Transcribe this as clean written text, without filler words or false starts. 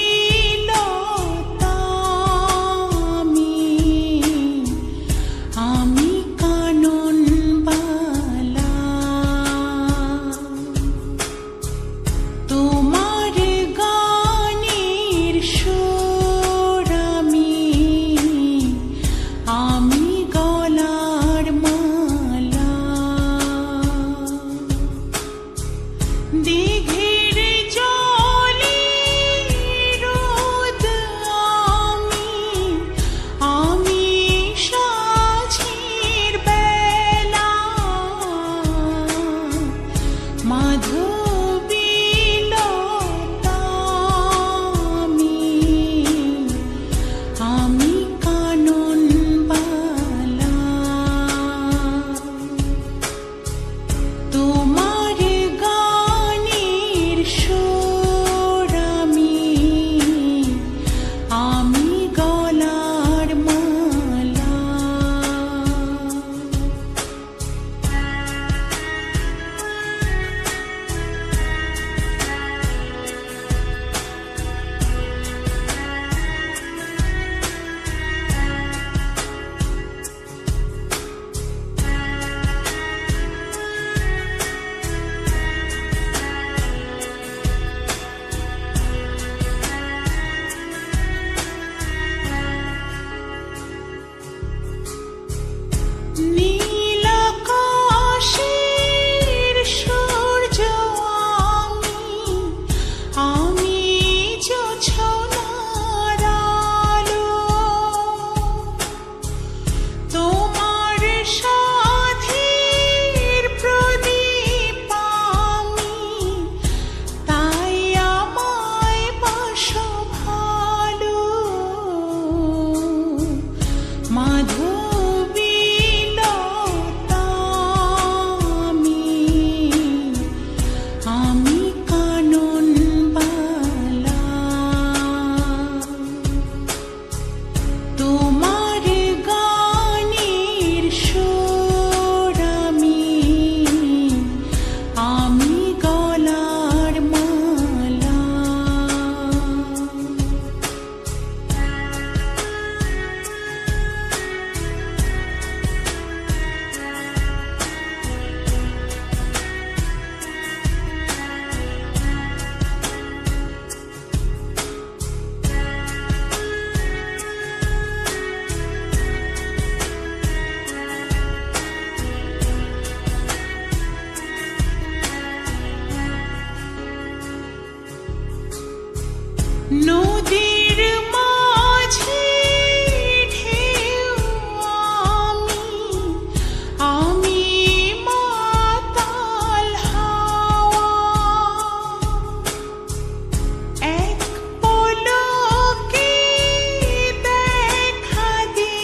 মাধবীলতা আমি কাননবালা তোমার গানের সুর আমি গলার মালা দিঘির জলে রোদ আমি সাঁঝের বেলা মাধবীলতা আমি কাননবালা তোমার গানের সুর আমি গলার মালা নীল আকাশের সূর্য আমি জোছনার আলো তোমার সাধের প্রদীপ তাই আমায় বাসো ভালো মাধবীলতা আমি কাননবালা তোমার গানের সুর আমি গলার মালা নদীর মাঝে ঢেউ আমি মাতাল হাওয়া এক পলকে দেখা দে